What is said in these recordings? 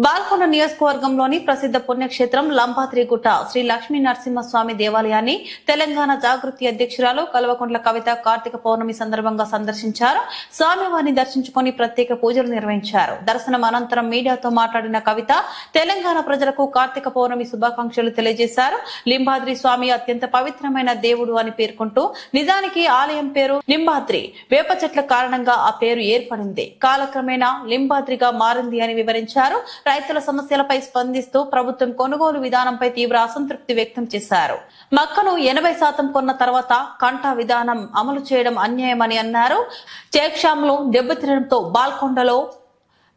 బాల్కొండ నియోజకవర్గంలోని ప్రసిద్ధ పుణ్యక్షేత్రం లంబాద్రిగుట్ట శ్రీ లక్ష్మీ నరసింహస్వామి దేవాలయాన్ని తెలంగాణ జాగృతి అధ్యక్షురాలు కల్వకుంట్ల కవిత కార్తీక పౌర్ణమి సందర్భంగా సందర్శించారు. స్వామివారిని దర్శించుకుని ప్రత్యేక పూజలు నిర్వహించారు. దర్శనం అనంతరం మీడియాతో మాట్లాడిన కవిత తెలంగాణ ప్రజలకు కార్తీక పౌర్ణమి శుభాకాంక్షలు తెలియజేశారు. లింబాద్రి స్వామి అత్యంత పవిత్రమైన దేవుడు అని పేర్కొంటూ నిజానికి ఆలయం పేరు లింబాద్రి, వేప చెట్ల కారణంగా ఆ పేరు ఏర్పడింది. కాలక్రమేణా లింబాద్రిగా మారింది అని వివరించారు. రైతుల సమస్యలపై స్పందిస్తూ ప్రభుత్వం కొనుగోలు విధానంపై తీవ్ర అసంతృప్తి వ్యక్తం చేశారు. మక్కను 80% కొన్న తర్వాత కంటా విధానం అమలు చేయడం అన్యాయమని అన్నారు. చేక్షాంలో దెబ్బతినడంతో బాల్కొండలో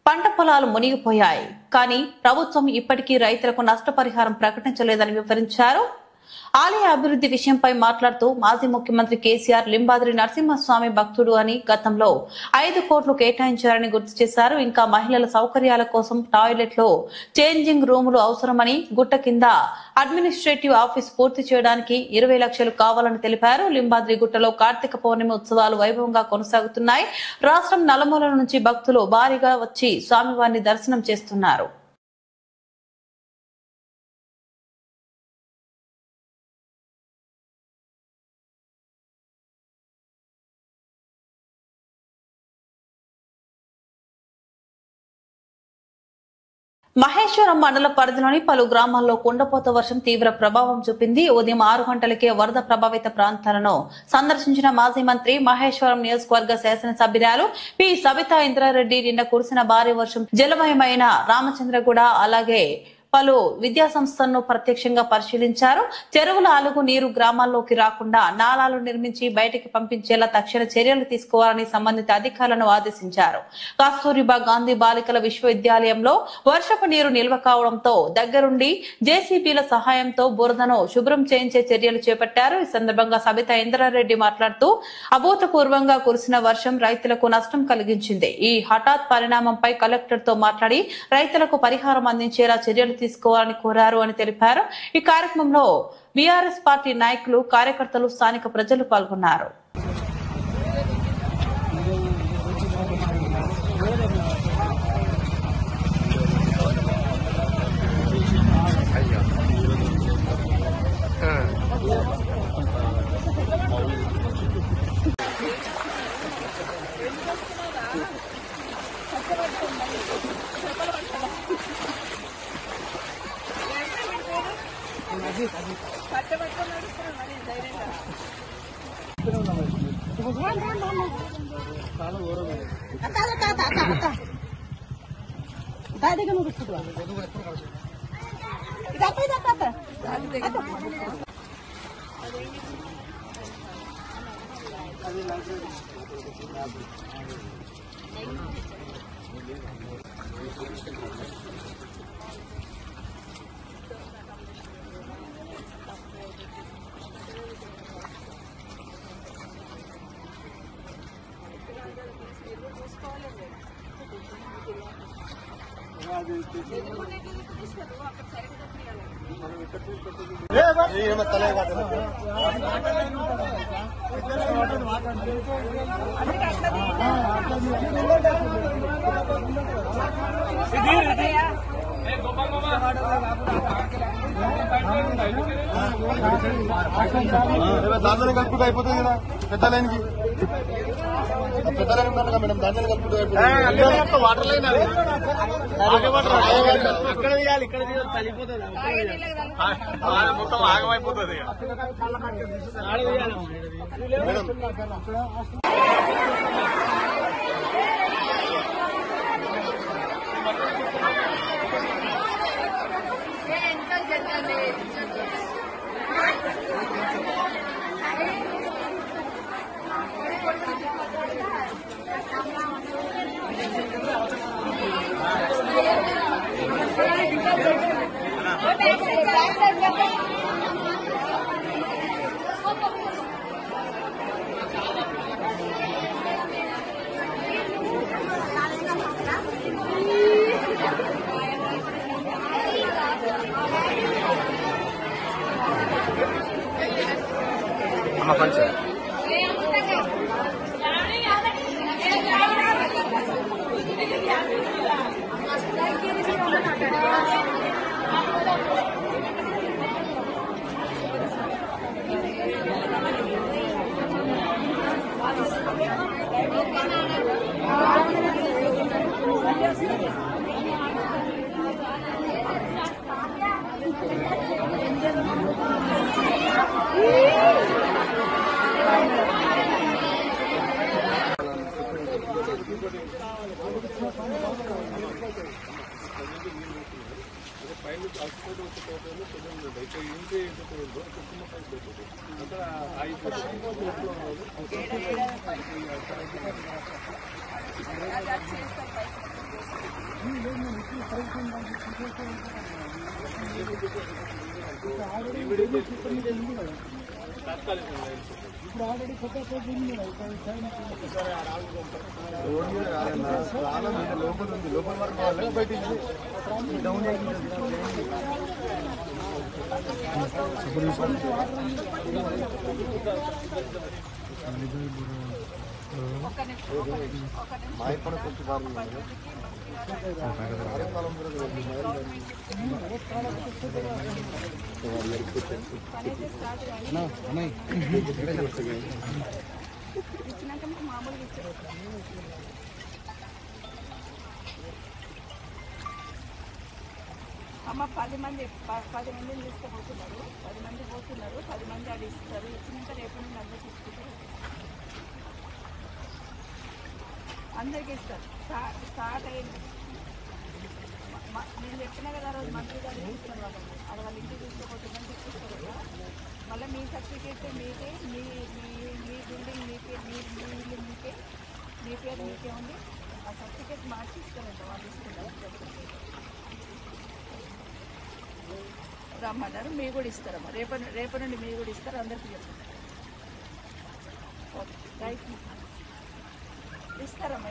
పంట పొలాలు మునిగిపోయాయి. కానీ ప్రభుత్వం ఇప్పటికీ రైతులకు నష్టపరిహారం ప్రకటించలేదని వివరించారు. ఆలయ అభివృద్ధి విషయంపై మాట్లాడుతూ మాజీ ముఖ్యమంత్రి కేసీఆర్ లింబాద్రి నరసింహస్వామి భక్తుడు అని గతంలో 5 కోట్లు కేటాయించారని గుర్తు చేశారు. ఇంకా మహిళల సౌకర్యాల కోసం టాయిలెట్లో చేంజింగ్ రూములు అవసరమని, గుట్ట కింద అడ్మినిస్ట్రేటివ్ ఆఫీస్ పూర్తి చేయడానికి 20 లక్షలు కావాలని తెలిపారు. లింబాద్రి గుట్టలో కార్తీక పౌర్ణమి ఉత్సవాలు వైభవంగా కొనసాగుతున్నాయి. రాష్ట్రం నలుమూలల నుంచి భక్తులు భారీగా వచ్చి స్వామివారిని దర్శనం చేస్తున్నారు. మహేశ్వరం మండల పరిధిలోని పలు గ్రామాల్లో కుండపోత వర్షం తీవ్ర ప్రభావం చూపింది. ఉదయం 6 గంటలకే వరద ప్రభావిత ప్రాంతాలను సందర్శించిన మాజీ మంత్రి, మహేశ్వరం నియోజకవర్గ శాసనసభ్యురాలు పి సబితా ఇంద్రారెడ్డి నిన్న కురిసిన భారీ వర్షం జలమయమైన రామచంద్రగూడ అలాగే పలు విద్యాసంస్థలను ప్రత్యక్షంగా పరిశీలించారు. చెరువుల అలుగు నీరు గ్రామాల్లోకి రాకుండా నాలాలు నిర్మించి బయటికి పంపించేలా తక్షణ చర్యలు తీసుకోవాలని సంబంధిత అధికారులను ఆదేశించారు. కస్తూరిబా గాంధీ బాలికల విశ్వవిద్యాలయంలో వర్షపు నీరు నిల్వ కావడంతో దగ్గరుండి జేసీబీల సహాయంతో బురదను శుభ్రం చేయించే చర్యలు చేపట్టారు. ఈ సందర్భంగా సబితా ఇంద్రారెడ్డి మాట్లాడుతూ అభూతపూర్వంగా కురిసిన వర్షం రైతులకు నష్టం కలిగించింది. ఈ హఠాత్ పరిణామంపై కలెక్టర్ తో మాట్లాడి రైతులకు పరిహారం అందించేలా చర్యలు తీసుకోవాలని కోరారు అని తెలిపారు. ఈ కార్యక్రమంలో బీఆర్ఎస్ పార్టీ నాయకులు, కార్యకర్తలు, స్థానిక ప్రజలు పాల్గొన్నారు. దాంట్లో కలుపుకుంటూ అయిపోతుంది కదా పెద్ద లైన్కి, పెద్ద లైన్ ఉందంట మేడం, దాంట్లో కలుపుకుంటూ అయిపోతుంది. వాటర్ లైన్ అక్కడ తీయాలి, ఇక్కడ చలిపోతుంది, మొత్తం ఆగమైపోతుంది మేడం. పంచ లోపల ఉంది, లోపల వరకు వాళ్ళకి బయటికి డౌన్ మాయపడ కొంచెం బాగుంది. అమ్మ 10 మందిని తీసుకుపోతున్నారు, 10 మంది పోతున్నారు, 10 మంది అది ఇస్తారు. ఇచ్చినాక రేపు నుండి అందరికి ఇస్తారు, అందరికి ఇస్తారు. స్టార్ట్ అయ్యింది. నేను చెప్పినా కదా రోజు మంత్రి గారు ఇస్తారు, వాళ్ళని వాళ్ళ ఇంటికి తీసుకుపోతుందని తీసుకొస్తారు కదా. మళ్ళీ మీ సర్టిఫికేట్ మీకే, మీ బిల్డింగ్ మీకే, మీ ఇల్లు మీకే, మీ పేరు మీకే ఉంది. ఆ సర్టిఫికేట్ మార్చి ఇస్తారంట, వాళ్ళు ఇస్తున్నారు. రమ్మన్నారు, మీ కూడా ఇస్తారమ్మా. రేపు నుండి మీ కూడా ఇస్తారు, అందరికీ చెప్తారు. Okay right. ఇస్తారమ్మా.